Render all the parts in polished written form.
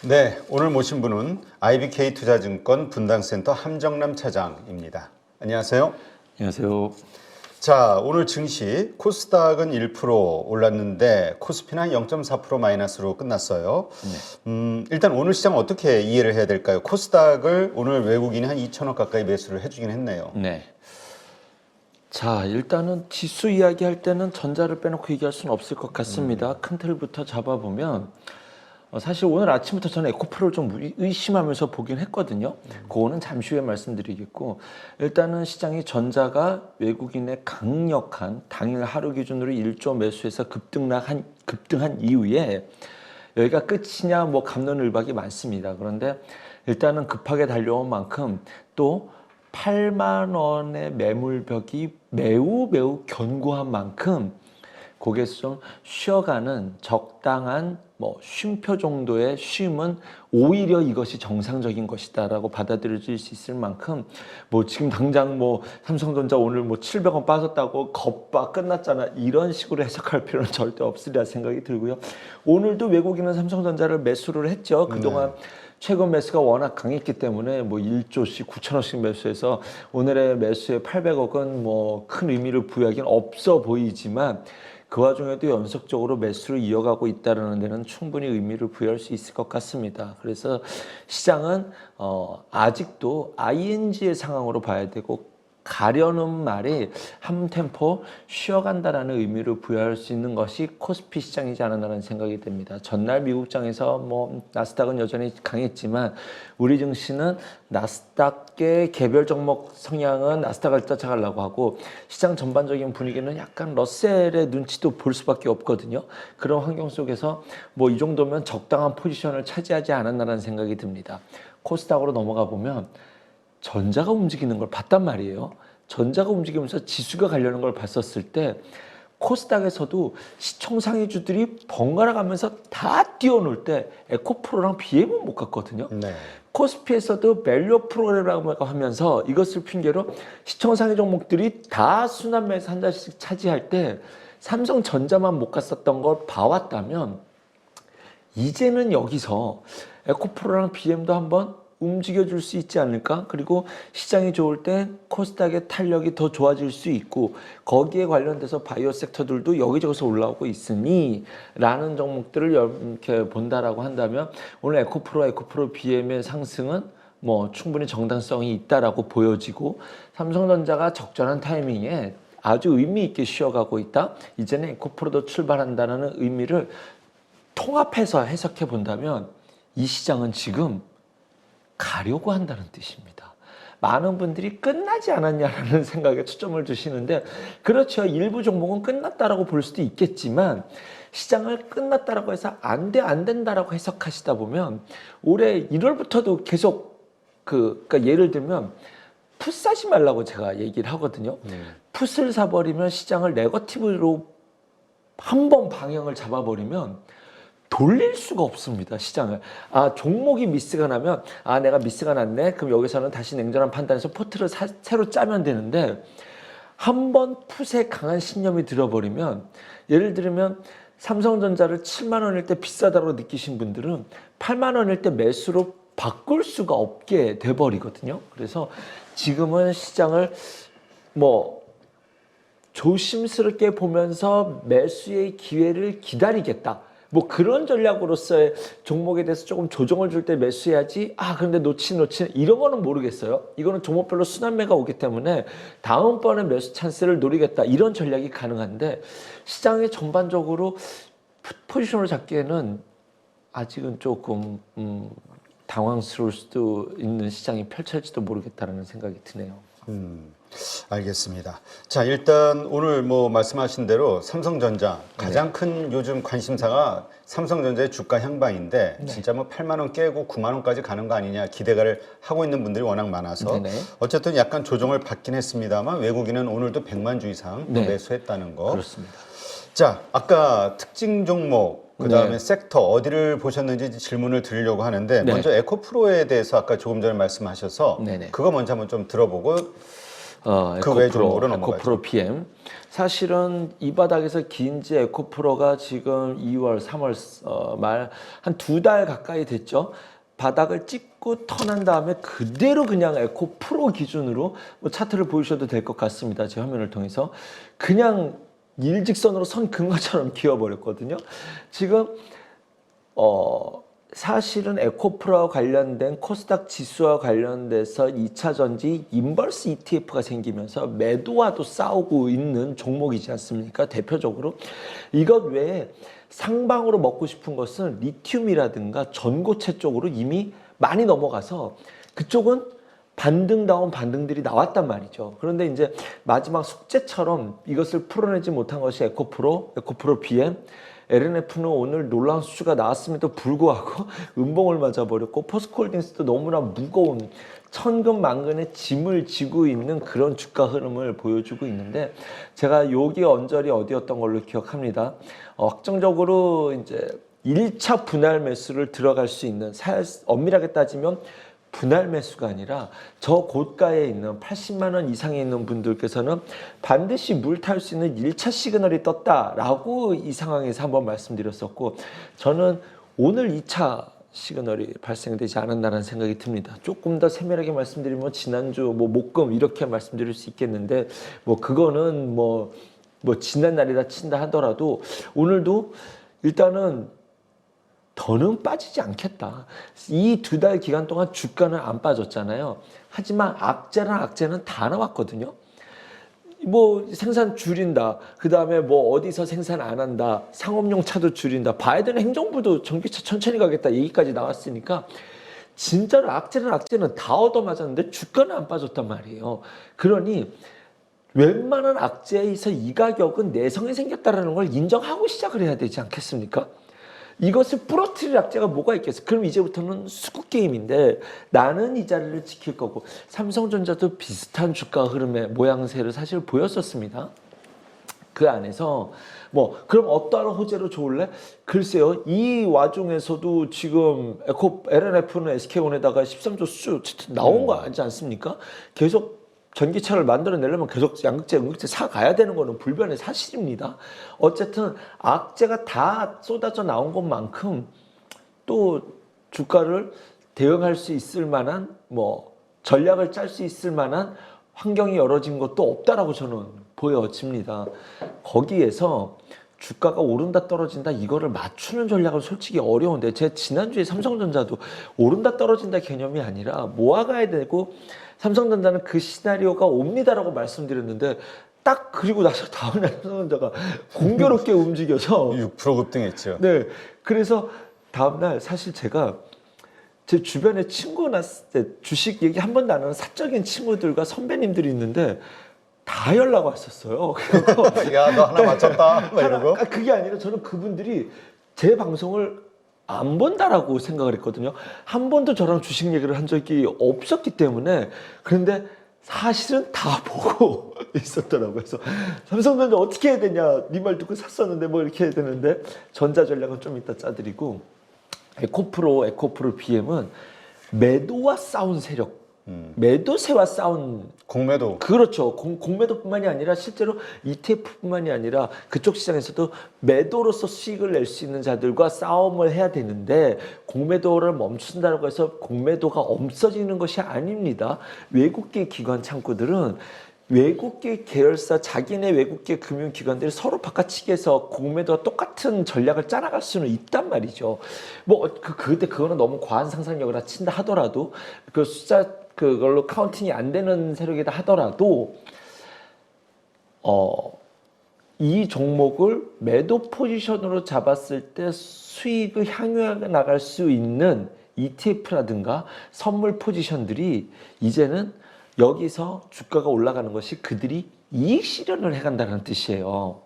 네, 오늘 모신 분은 IBK투자증권 분당센터 함정남 차장입니다. 안녕하세요. 안녕하세요. 자, 오늘 증시 코스닥은 1% 올랐는데 코스피는 0.4% 마이너스로 끝났어요. 일단 오늘 시장 어떻게 이해를 해야 될까요? 코스닥을 오늘 외국인이 한 2천억 가까이 매수를 해주긴 했네요. 네. 자, 일단은 지수 이야기할 때는 전자를 빼놓고 얘기할 수는 없을 것 같습니다. 큰 틀부터 잡아보면 사실 오늘 아침부터 저는 에코프로를 좀 의심하면서 보긴 했거든요. 그거는 잠시 후에 말씀드리겠고, 일단은 시장이 전자가 외국인의 강력한 당일 하루 기준으로 1조 매수해서 급등한 이후에 여기가 끝이냐 뭐 갑론을박이 많습니다. 그런데 일단은 급하게 달려온 만큼 또 8만 원의 매물벽이 매우 견고한 만큼 거기에서 좀 쉬어가는 적당한 뭐 쉼표 정도의 쉼은 오히려 이것이 정상적인 것이다라고 받아들여질 수 있을 만큼 뭐 지금 당장 뭐 삼성전자 오늘 뭐 700원 빠졌다고 겁봐 끝났잖아 이런 식으로 해석할 필요는 절대 없으리라 생각이 들고요. 오늘도 외국인은 삼성전자를 매수를 했죠. 그동안 최근 매수가 워낙 강했기 때문에 뭐 1조씩 9천억씩 매수해서 오늘의 매수에 800억은 뭐 큰 의미를 부여하기는 없어 보이지만 그 와중에도 연속적으로 매수를 이어가고 있다는 데는 충분히 의미를 부여할 수 있을 것 같습니다. 그래서 시장은 아직도 ING의 상황으로 봐야 되고 가려는 말이 한 템포 쉬어간다라는 의미를 부여할 수 있는 것이 코스피 시장이지 않았나라는 생각이 듭니다. 전날 미국장에서 뭐 나스닥은 여전히 강했지만 우리 증시는 나스닥의 개별 종목 성향은 나스닥을 쫓아가려고 하고 시장 전반적인 분위기는 약간 러셀의 눈치도 볼 수밖에 없거든요. 그런 환경 속에서 뭐 이 정도면 적당한 포지션을 차지하지 않았나라는 생각이 듭니다. 코스닥으로 넘어가 보면 전자가 움직이는 걸 봤단 말이에요. 전자가 움직이면서 지수가 가려는 걸 봤었을 때 코스닥에서도 시총상위주들이 번갈아 가면서 다 뛰어놀 때 에코프로랑 BM은 못 갔거든요. 네. 코스피에서도 밸류 프로그램이라고 하면서 이것을 핑계로 시총상위 종목들이 다 순환매에서 한 달씩 차지할 때 삼성전자만 못 갔었던 걸 봐왔다면 이제는 여기서 에코프로랑 BM도 한번 움직여줄 수 있지 않을까? 그리고 시장이 좋을 때 코스닥의 탄력이 더 좋아질 수 있고 거기에 관련돼서 바이오 섹터들도 여기저기서 올라오고 있으니 라는 종목들을 이렇게 본다라고 한다면 오늘 에코프로 BM의 상승은 뭐 충분히 정당성이 있다라고 보여지고 삼성전자가 적절한 타이밍에 아주 의미 있게 쉬어가고 있다. 이제는 에코프로도 출발한다는 의미를 통합해서 해석해 본다면 이 시장은 지금 가려고 한다는 뜻입니다. 많은 분들이 끝나지 않았냐라는 생각에 초점을 두시는데 그렇죠. 일부 종목은 끝났다라고 볼 수도 있겠지만 시장을 끝났다라고 해서 안 된다라고 해석하시다 보면 올해 1월부터도 계속 그러니까 예를 들면 풋 사지 말라고 제가 얘기를 하거든요. 풋을 사버리면 시장을 네거티브로 한번 방향을 잡아버리면 돌릴 수가 없습니다. 시장을. 종목이 미스가 나면 내가 미스가 났네. 그럼 여기서는 다시 냉정한 판단해서 포트를 새로 짜면 되는데 한번 풋에 강한 신념이 들어버리면 예를 들면 삼성전자를 7만 원일 때 비싸다고 느끼신 분들은 8만 원일 때 매수로 바꿀 수가 없게 돼버리거든요. 그래서 지금은 시장을 뭐 조심스럽게 보면서 매수의 기회를 기다리겠다. 뭐 그런 전략으로서의 종목에 대해서 조금 조정을 줄 때 매수해야지. 그런데 놓치는 이런 거는 모르겠어요. 이거는 종목별로 순환매가 오기 때문에 다음번에 매수 찬스를 노리겠다. 이런 전략이 가능한데 시장의 전반적으로 포지션을 잡기에는 아직은 조금 당황스러울 수도 있는 시장이 펼쳐질지도 모르겠다는 생각이 드네요. 알겠습니다. 자, 일단 오늘 뭐 말씀하신 대로 삼성전자 가장 큰 요즘 관심사가 삼성전자의 주가 향방인데 진짜 뭐 8만 원 깨고 9만 원까지 가는 거 아니냐 기대를 하고 있는 분들이 워낙 많아서 어쨌든 약간 조정을 받긴 했습니다만 외국인은 오늘도 100만 주 이상 매수했다는 거. 그렇습니다. 자, 아까 특징 종목 그다음에 섹터 어디를 보셨는지 질문을 드리려고 하는데 먼저 에코프로에 대해서 아까 조금 전에 말씀하셔서 그거 먼저 한번 좀 들어보고 그 외 종목으로 넘어가죠. 에코프로 PM. 사실은 이 바닥에서 긴지 에코프로가 지금 2월, 3월 말 한 2달 가까이 됐죠. 바닥을 찍고 턴한 다음에 그대로 그냥 에코프로 기준으로 뭐 차트를 보여주셔도 될 것 같습니다. 제 화면을 통해서 그냥 일직선으로 선 긋은 것처럼 기어버렸거든요. 지금 사실은 에코프로와 관련된 코스닥 지수와 관련돼서 2차 전지 인버스 ETF가 생기면서 매도와도 싸우고 있는 종목이지 않습니까? 대표적으로 이것 외에 상방으로 먹고 싶은 것은 리튬이라든가 전고체 쪽으로 이미 많이 넘어가서 그쪽은 반등다운 반등들이 나왔단 말이죠. 그런데 이제 마지막 숙제처럼 이것을 풀어내지 못한 것이 에코프로 BM. LNF는 오늘 놀라운 수치가 나왔음에도 불구하고 음봉을 맞아버렸고 포스코홀딩스도 너무나 무거운 천근만근의 짐을 지고 있는 그런 주가 흐름을 보여주고 있는데 제가 여기 언저리 어디였던 걸로 기억합니다. 확정적으로 이제 1차 분할 매수를 들어갈 수 있는 엄밀하게 따지면 분할 매수가 아니라 저 고가에 있는 80만 원 이상에 있는 분들께서는 반드시 물 탈 수 있는 1차 시그널이 떴다라고 이 상황에서 한번 말씀드렸었고 저는 오늘 2차 시그널이 발생되지 않았나라는 생각이 듭니다. 조금 더 세밀하게 말씀드리면 지난주 뭐 목금 이렇게 말씀드릴 수 있겠는데 뭐 그거는 뭐 지난 날이다 친다 하더라도 오늘도 일단은 더는 빠지지 않겠다. 이 2달 기간 동안 주가는 안 빠졌잖아요. 하지만 악재는 다 나왔거든요. 뭐 생산 줄인다. 그 다음에 뭐 어디서 생산 안 한다. 상업용 차도 줄인다. 바이든 행정부도 전기차 천천히 가겠다. 얘기까지 나왔으니까 진짜로 악재는 다 얻어맞았는데 주가는 안 빠졌단 말이에요. 그러니 웬만한 악재에서 이 가격은 내성이 생겼다는 걸 인정하고 시작을 해야 되지 않겠습니까? 이것을 부러뜨릴 악재가 뭐가 있겠어? 그럼 이제부터는 수급 게임인데 나는 이 자리를 지킬 거고 삼성전자도 비슷한 주가 흐름의 모양새를 사실 보였었습니다. 그 안에서 뭐 그럼 어떠한 호재로 좋을래? 글쎄요. 이 와중에서도 지금 LNF는 SK온에다가 13조 수주 나온 거 아니지 않습니까? 계속 전기차를 만들어내려면 계속 양극재, 음극재 사가야 되는 거는 불변의 사실입니다. 어쨌든 악재가 다 쏟아져 나온 것만큼 또 주가를 대응할 수 있을 만한 뭐 전략을 짤 수 있을 만한 환경이 열어진 것도 없다라고 저는 보여집니다. 거기에서 주가가 오른다 떨어진다 이거를 맞추는 전략은 솔직히 어려운데 제 지난주에 삼성전자도 오른다 떨어진다 개념이 아니라 모아가야 되고 삼성전자는 그 시나리오가 옵니다라고 말씀드렸는데 딱 그리고 나서 다음날 삼성전자가 공교롭게 움직여서 6% 급등했죠. 네, 그래서 다음날 사실 제가 제 주변에 친구가 났을 때 주식 얘기 한 번도 안 하는 사적인 친구들과 선배님들이 있는데 다 연락 왔었어요. 야, 너 하나 맞췄다. 막 이러고. 그게 아니라 저는 그분들이 제 방송을 안 본다라고 생각을 했거든요. 한 번도 저랑 주식 얘기를 한 적이 없었기 때문에. 그런데 사실은 다 보고 있었더라고요. 그래서 삼성전자 어떻게 해야 되냐. 네 말 듣고 샀었는데 뭐 이렇게 해야 되는데 전자전략은 좀 이따 짜드리고 에코프로 BM은 매도와 싸운 세력. 매도세와 싸운 공매도. 그렇죠. 공매도뿐만이 아니라 실제로 ETF뿐만이 아니라 그쪽 시장에서도 매도로서 수익을 낼 수 있는 자들과 싸움을 해야 되는데 공매도를 멈춘다고 해서 공매도가 없어지는 것이 아닙니다. 외국계 기관 창구들은 외국계 계열사 자기네 외국계 금융기관들이 서로 바깥치기해서 공매도와 똑같은 전략을 짜나갈 수는 있단 말이죠. 뭐 그때 그거는 너무 과한 상상력을 친다 하더라도 그 숫자 그걸로 카운팅이 안 되는 세력이다 하더라도 이 종목을 매도 포지션으로 잡았을 때 수익을 향유해 나갈 수 있는 ETF라든가 선물 포지션들이 이제는 여기서 주가가 올라가는 것이 그들이 이익 실현을 해간다는 뜻이에요.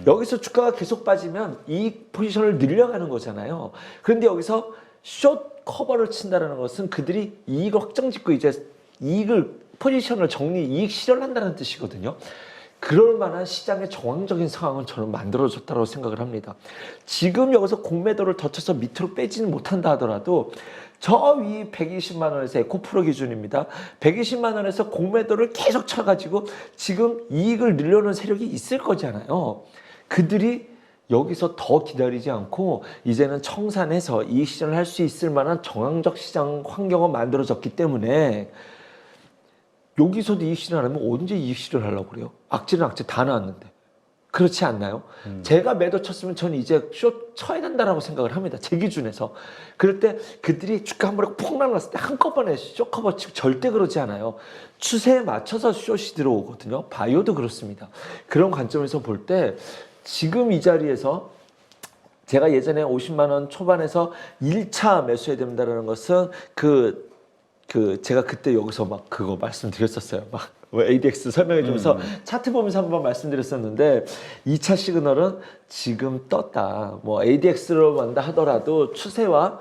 여기서 주가가 계속 빠지면 이익 포지션을 늘려가는 거잖아요. 그런데 여기서 숏 커버를 친다는 것은 그들이 이익을 확정짓고 이제 이익을 포지션을 이익 실현한다는 뜻이거든요. 그럴 만한 시장의 정황적인 상황은 저는 만들어졌다고 생각을 합니다. 지금 여기서 공매도를 더 쳐서 밑으로 빼지는 못한다 하더라도 저 위 120만 원에서 에코프로 기준입니다. 120만 원에서 공매도를 계속 쳐가지고 지금 이익을 늘려놓은 세력이 있을 거잖아요. 그들이 여기서 더 기다리지 않고 이제는 청산해서 이익 실현을 할 수 있을 만한 정황적 시장 환경은 만들어졌기 때문에 여기서도 이익 실현하면 언제 이익 실현하려고 그래요? 악재는 악재 다 나왔는데. 그렇지 않나요? 제가 매도 쳤으면 저는 이제 쇼 쳐야 된다라고 생각을 합니다. 제 기준에서. 그럴 때 그들이 주가 한 번에 폭락 났을 때 한꺼번에 쇼 커버 치고 절대 그러지 않아요. 추세에 맞춰서 숏이 들어오거든요. 바이오도 그렇습니다. 그런 관점에서 볼 때 지금 이 자리에서 제가 예전에 50만 원 초반에서 1차 매수해야 된다는 것은 제가 그때 여기서 막 그거 말씀드렸었어요. 막 ADX 설명해 주면서 차트 보면서 한번 말씀드렸었는데 2차 시그널은 지금 떴다. 뭐 ADX로 만다 하더라도 추세와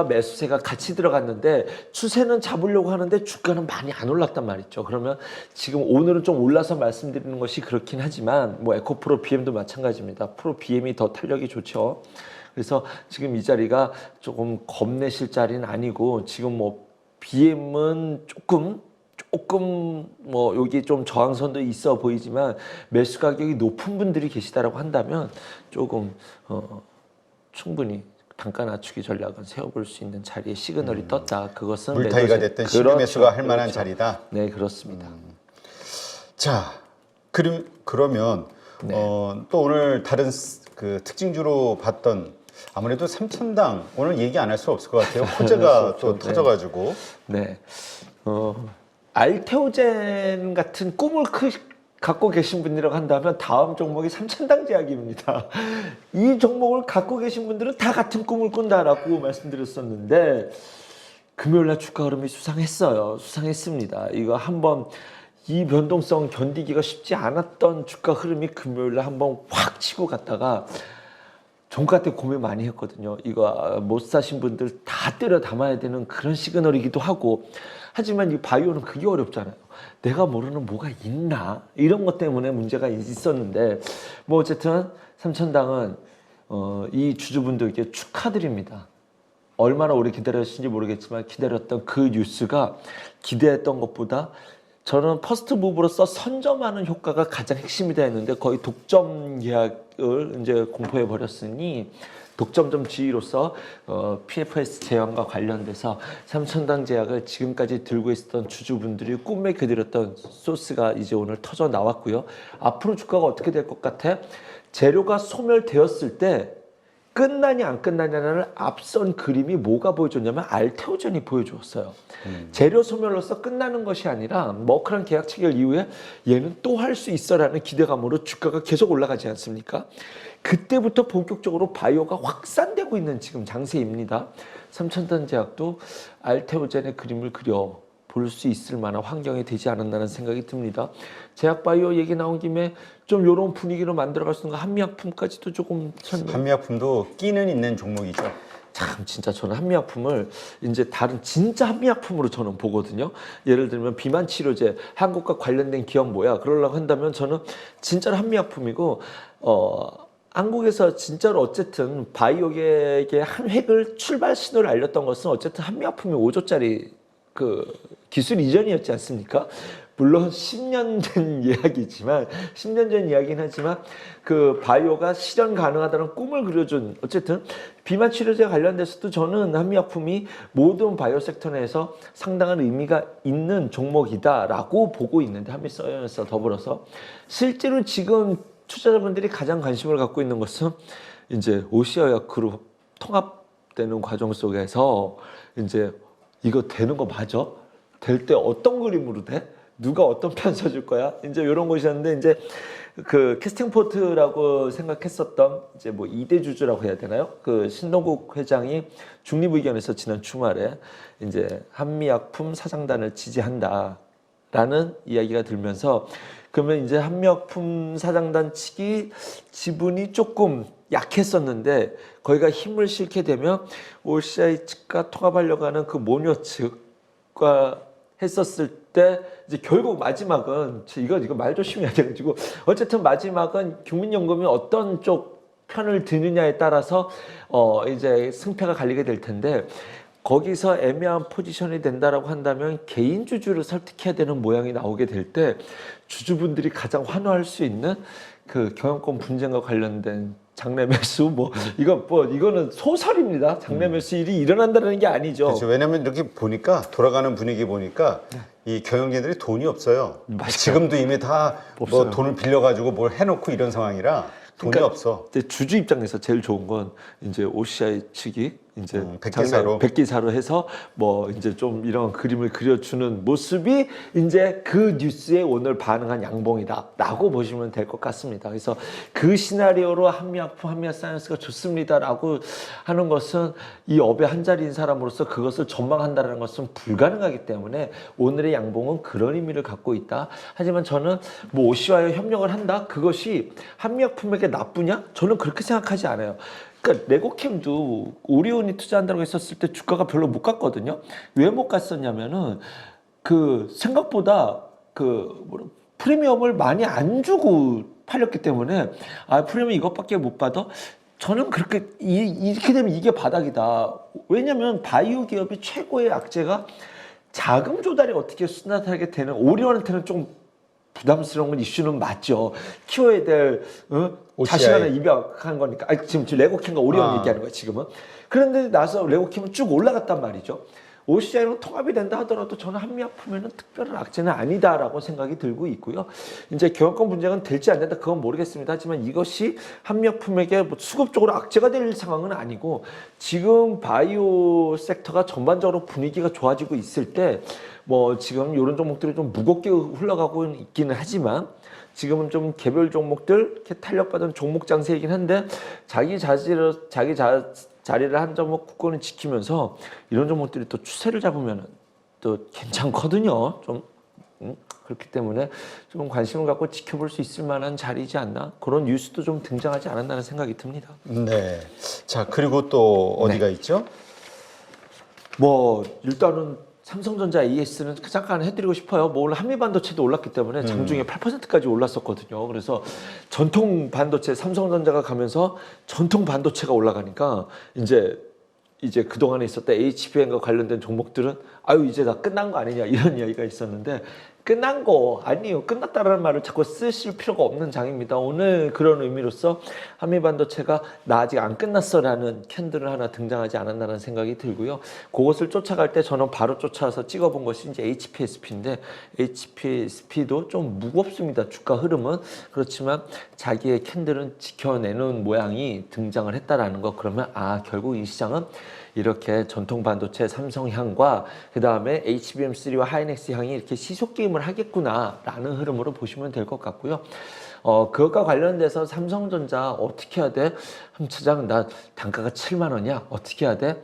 매수세가 같이 들어갔는데 추세는 잡으려고 하는데 주가는 많이 안 올랐단 말이죠. 그러면 지금 오늘은 좀 올라서 말씀드리는 것이 그렇긴 하지만 뭐 에코프로 BM도 마찬가지입니다. 프로 BM이 더 탄력이 좋죠. 그래서 지금 이 자리가 조금 겁내실 자리는 아니고 지금 뭐 BM은 조금 뭐 여기 좀 저항선도 있어 보이지만 매수 가격이 높은 분들이 계시다라고 한다면 조금 충분히 단가 낮추기 전략은 세워볼 수 있는 자리에 시그널이 떴다. 그것은 물타기가 됐든 신규 매수가 할 만한 자리다. 네, 그렇습니다. 자, 그러면 네. 또 오늘 다른 그 특징주로 봤던 아무래도 삼천당 오늘 얘기 안 할 수 없을 것 같아요. 호재가 또 네. 터져가지고. 네. 알테오젠 같은 꿈을 갖고 계신 분이라고 한다면 다음 종목이 삼천당 제약입니다. 이 종목을 갖고 계신 분들은 다 같은 꿈을 꾼다라고 말씀드렸었는데 금요일날 주가 흐름이 수상했습니다. 이거 한번 이 변동성 견디기가 쉽지 않았던 주가 흐름이 금요일날 한번 확 치고 갔다가 종가 때 고민 많이 했거든요. 이거 못 사신 분들 다 때려 담아야 되는 그런 시그널이기도 하고 하지만 이 바이오는 그게 어렵잖아요. 내가 모르는 뭐가 있나 이런 것 때문에 문제가 있었는데 뭐 어쨌든 삼천당은 이 주주분들께 축하드립니다. 얼마나 오래 기다렸는지 모르겠지만 기다렸던 그 뉴스가 기대했던 것보다 저는 퍼스트 무브로서 선점하는 효과가 가장 핵심이다 했는데 거의 독점 계약을 이제 공포해 버렸으니 독점점 지위로서 PFS 제왕과 관련돼서 삼천당 제약을 지금까지 들고 있었던 주주분들이 꿈에 그리웠던 소스가 이제 오늘 터져 나왔고요. 앞으로 주가가 어떻게 될 것 같아? 재료가 소멸되었을 때 끝나냐 안 끝나냐를 앞선 그림이 뭐가 보여줬냐면 알테오젠이 보여주었어요. 재료 소멸로서 끝나는 것이 아니라 머크랑 계약 체결 이후에 얘는 또 할 수 있어라는 기대감으로 주가가 계속 올라가지 않습니까? 그때부터 본격적으로 바이오가 확산되고 있는 지금 장세입니다. 삼천당 제약도 알테오젠의 그림을 그려 볼 수 있을 만한 환경이 되지 않았나는 생각이 듭니다. 제약바이오 얘기 나온 김에 좀 이런 분위기로 만들어갈 수 있는 한미약품까지도 조금 한미약품도 끼는 있는 종목이죠. 참 진짜 저는 한미약품을 이제 다른 진짜 한미약품으로 저는 보거든요. 예를 들면 비만 치료제 한국과 관련된 기업 뭐야 그러려고 한다면 저는 진짜로 한미약품이고 한국에서 진짜로 어쨌든 바이오계의 한 획을 출발 신호를 알렸던 것은 어쨌든 한미약품이 5조짜리 그 기술 이전이었지 않습니까? 물론 10년 된 이야기지만 10년 전 이야기긴 하지만 그 바이오가 실현 가능하다는 꿈을 그려준 어쨌든 비만 치료제 관련돼서도 저는 한미약품이 모든 바이오 섹터 내에서 상당한 의미가 있는 종목이다라고 보고 있는데 한미사이언스와 더불어서 실제로 지금 투자자분들이 가장 관심을 갖고 있는 것은 이제 오시아약 그룹 통합되는 과정 속에서 이제 이거 되는 거 맞아? 될 때 어떤 그림으로 돼? 누가 어떤 편 서줄 거야? 이제 이런 것이었는데 이제 그 캐스팅포트라고 생각했었던 이제 뭐 2대 주주라고 해야 되나요? 그 신동국 회장이 중립의견에서 지난 주말에 이제 한미약품 사장단을 지지한다라는 이야기가 들면서 그러면 이제 한미약품 사장단 측이 지분이 조금 약했었는데 거기가 힘을 실게 되면 OCI 측과 통합하려고 하는 그 모녀 측과 했었을 때 이제 결국 마지막은 이거 말 조심해야 돼가지고 어쨌든 마지막은 국민연금이 어떤 쪽 편을 드느냐에 따라서 이제 승패가 갈리게 될 텐데 거기서 애매한 포지션이 된다라고 한다면 개인 주주를 설득해야 되는 모양이 나오게 될 때 주주분들이 가장 환호할 수 있는 그 경영권 분쟁과 관련된 장래 매수 이거는 소설입니다. 장래 매수 일이 일어난다는 게 아니죠. 그렇죠. 왜냐하면 이렇게 보니까 돌아가는 분위기 보니까 이 경영진들이 돈이 없어요. 맞아요. 지금도 이미 다 뭐 없어요. 돈을 빌려가지고 뭘 해놓고 이런 상황이라 돈이 그러니까 없어. 이제 주주 입장에서 제일 좋은 건 이제 OCI 측이 이제 백기사로. 백기사로 해서 뭐 이제 좀 이런 그림을 그려주는 모습이 이제 그 뉴스에 오늘 반응한 양봉이다라고 보시면 될 것 같습니다. 그래서 그 시나리오로 한미약품, 한미약사이언스가 좋습니다라고 하는 것은 이 업의 한 자리인 사람으로서 그것을 전망한다는 것은 불가능하기 때문에 오늘의 양봉은 그런 의미를 갖고 있다. 하지만 저는 뭐 OC와의 협력을 한다 그것이 한미약품에게 나쁘냐? 저는 그렇게 생각하지 않아요. 그러니까 레고캠도 오리온이 투자한다고 했었을 때 주가가 별로 못 갔거든요. 왜 못 갔었냐면은 그 생각보다 프리미엄을 많이 안 주고 팔렸기 때문에 프리미엄 이것밖에 못 받아. 저는 그렇게 이렇게 되면 이게 바닥이다. 왜냐면 바이오 기업이 최고의 악재가 자금 조달이 어떻게 순탄하게 되는 오리온한테는 좀 부담스러운 건 이슈는 맞죠. 키워야 될 자신만을 입약한 거니까. 지금 레고캠과 오리온 얘기하는 거예요, 지금은. 그런데 나서 레고캠은 쭉 올라갔단 말이죠. OCI랑 통합이 된다 하더라도 저는 한미약품에는 특별한 악재는 아니다라고 생각이 들고 있고요. 이제 경영권 분쟁은 될지 안 된다 그건 모르겠습니다. 하지만 이것이 한미약품에게 뭐 수급적으로 악재가 될 상황은 아니고 지금 바이오 섹터가 전반적으로 분위기가 좋아지고 있을 때 뭐 지금 이런 종목들이 좀 무겁게 흘러가고 있기는 하지만 지금은 좀 개별 종목들 이렇게 탄력받은 종목 장세이긴 한데 자기 자리를 한 종목 굳건히 지키면서 이런 종목들이 또 추세를 잡으면 또 괜찮거든요. 좀 그렇기 때문에 좀 관심을 갖고 지켜볼 수 있을 만한 자리이지 않나 그런 뉴스도 좀 등장하지 않았나는 생각이 듭니다. 네. 자 그리고 또 어디가 있죠? 뭐 일단은 삼성전자 AS는 잠깐 해드리고 싶어요. 뭐 오늘 한미반도체도 올랐기 때문에 장중에 8%까지 올랐었거든요. 그래서 전통 반도체 삼성전자가 가면서 전통 반도체가 올라가니까 이제 그동안에 있었던 HBM과 관련된 종목들은 이제 다 끝난 거 아니냐 이런 이야기가 있었는데 끝난 거 아니에요. 끝났다라는 말을 자꾸 쓰실 필요가 없는 장입니다. 오늘 그런 의미로서 한미반도체가 나 아직 안 끝났어라는 캔들을 하나 등장하지 않았나라는 생각이 들고요. 그것을 쫓아갈 때 저는 바로 쫓아서 찍어본 것이 이제 HPSP인데 HPSP도 좀 무겁습니다. 주가 흐름은. 그렇지만 자기의 캔들은 지켜내는 모양이 등장을 했다라는 거. 그러면 결국 이 시장은 이렇게 전통 반도체 삼성향과 그 다음에 HBM3와 하이닉스 향이 이렇게 시속 게임을 하겠구나라는 흐름으로 보시면 될 것 같고요. 그것과 관련돼서 삼성전자 어떻게 해야 돼? 차장 나 단가가 7만 원이야. 어떻게 해야 돼?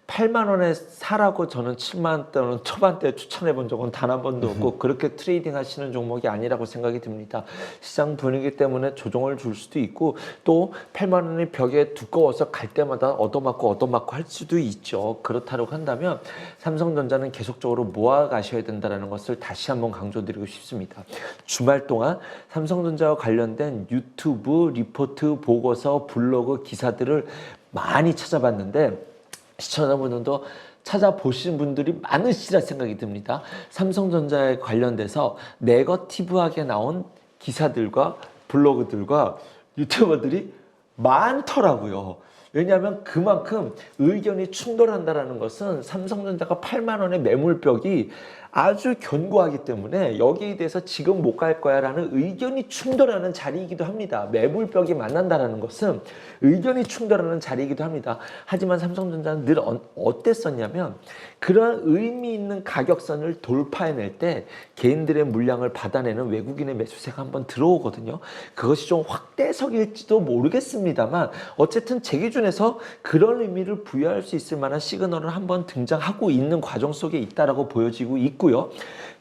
8만 원에 사라고 저는 7만 원대는 초반대에 추천해 본 적은 단 한 번도 없고 그렇게 트레이딩 하시는 종목이 아니라고 생각이 듭니다. 시장 분위기 때문에 조정을 줄 수도 있고 또 8만 원이 벽에 두꺼워서 갈 때마다 얻어맞고 할 수도 있죠. 그렇다고 한다면 삼성전자는 계속적으로 모아 가셔야 된다는 것을 다시 한번 강조드리고 싶습니다. 주말 동안 삼성전자와 관련된 유튜브 리포트 보고서 블로그 기사들을 많이 찾아봤는데 시청자분들도 찾아보신 분들이 많으시라 생각이 듭니다. 삼성전자에 관련돼서 네거티브하게 나온 기사들과 블로그들과 유튜버들이 많더라고요. 왜냐하면 그만큼 의견이 충돌한다는 것은 삼성전자가 8만 원의 매물벽이 아주 견고하기 때문에 여기에 대해서 지금 못 갈 거야 라는 의견이 충돌하는 자리이기도 합니다. 매물벽이 만난다는 것은 의견이 충돌하는 자리이기도 합니다. 하지만 삼성전자는 늘 어땠었냐면 그런 의미 있는 가격선을 돌파해낼 때 개인들의 물량을 받아내는 외국인의 매수세가 한번 들어오거든요. 그것이 좀 확대석일지도 모르겠습니다만 어쨌든 제 기준에서 그런 의미를 부여할 수 있을 만한 시그널을 한번 등장하고 있는 과정 속에 있다라고 보여지고 있고요.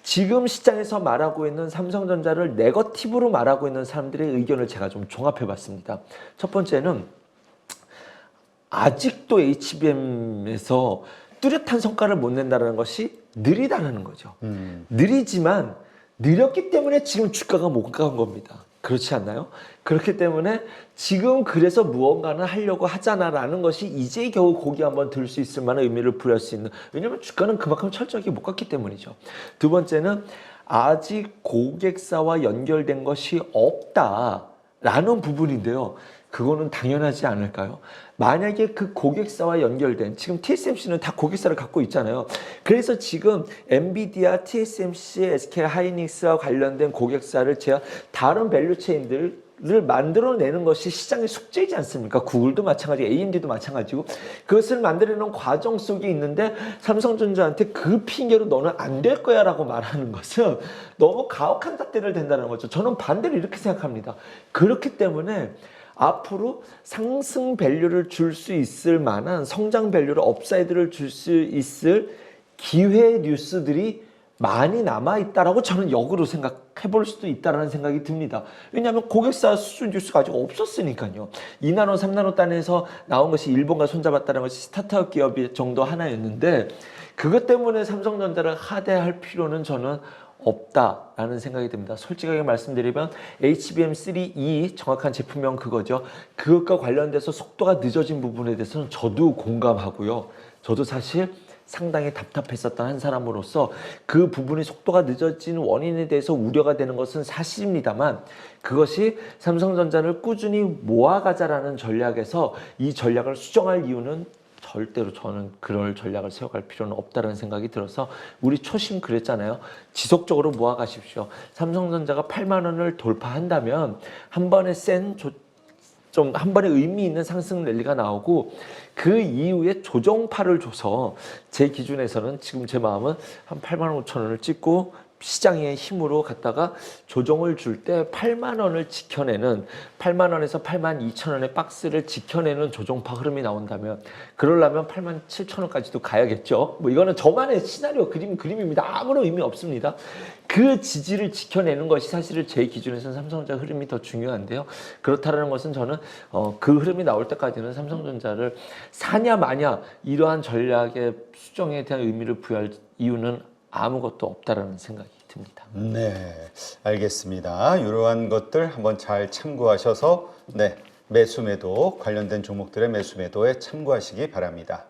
지금 시장에서 말하고 있는 삼성전자를 네거티브로 말하고 있는 사람들의 의견을 제가 좀 종합해 봤습니다. 첫 번째는 아직도 HBM에서 뚜렷한 성과를 못 낸다는 것이 느리다는 거죠. 느리지만 느렸기 때문에 지금 주가가 못 간 겁니다. 그렇지 않나요? 그렇기 때문에 지금 그래서 무언가는 하려고 하잖아라는 것이 이제 겨우 고기 한번 들 수 있을 만한 의미를 부여할 수 있는, 왜냐하면 주가는 그만큼 철저하게 못 갔기 때문이죠. 두 번째는 아직 고객사와 연결된 것이 없다라는 부분인데요. 그거는 당연하지 않을까요? 만약에 그 고객사와 연결된, 지금 TSMC는 다 고객사를 갖고 있잖아요. 그래서 지금 엔비디아, TSMC, SK하이닉스와 관련된 고객사를 제가 다른 밸류체인들을 만들어내는 것이 시장의 숙제이지 않습니까? 구글도 마찬가지고 AMD도 마찬가지고 그것을 만들어내는 과정 속에 있는데 삼성전자한테 그 핑계로 너는 안 될 거야 라고 말하는 것은 너무 가혹한 잣대를 댄다는 거죠. 저는 반대로 이렇게 생각합니다. 그렇기 때문에 앞으로 상승 밸류를 줄 수 있을 만한, 성장 밸류를, 업사이드를 줄 수 있을 기회 뉴스들이 많이 남아있다라고 저는 역으로 생각해 볼 수도 있다라는 생각이 듭니다. 왜냐하면 고객사 수준 뉴스가 아직 없었으니까요. 2나노, 3나노 단에서 나온 것이 일본과 손잡았다는 것이 스타트업 기업이 정도 하나였는데 그것 때문에 삼성전자를 하대할 필요는 저는 없다라는 생각이 듭니다. 솔직하게 말씀드리면 HBM3E 정확한 제품명 그거죠. 그것과 관련돼서 속도가 늦어진 부분에 대해서는 저도 공감하고요. 저도 사실 상당히 답답했었던 한 사람으로서 그 부분이 속도가 늦어진 원인에 대해서 우려가 되는 것은 사실입니다만 그것이 삼성전자를 꾸준히 모아가자라는 전략에서 이 전략을 수정할 이유는 절대로 저는 그럴 전략을 세워갈 필요는 없다는 생각이 들어서 우리 초심 그랬잖아요. 지속적으로 모아가십시오. 삼성전자가 8만 원을 돌파한다면 한 번에 좀 한 번에 의미 있는 상승 랠리가 나오고 그 이후에 조정파를 줘서 제 기준에서는 지금 제 마음은 한 8만 5천 원을 찍고 시장의 힘으로 갔다가 조정을 줄 때 8만 원을 지켜내는 8만 원에서 8만 2천 원의 박스를 지켜내는 조정파 흐름이 나온다면 그러려면 8만 7천 원까지도 가야겠죠. 뭐 이거는 저만의 시나리오 그림입니다. 아무런 의미 없습니다. 그 지지를 지켜내는 것이 사실은 제 기준에서는 삼성전자 흐름이 더 중요한데요. 그렇다는 것은 저는 그 흐름이 나올 때까지는 삼성전자를 사냐 마냐 이러한 전략의 수정에 대한 의미를 부여할 이유는 아무것도 없다라는 생각이 듭니다. 네, 알겠습니다. 이러한 것들 한번 잘 참고하셔서 매수 매도 관련된 종목들의 매수 매도에 참고하시기 바랍니다.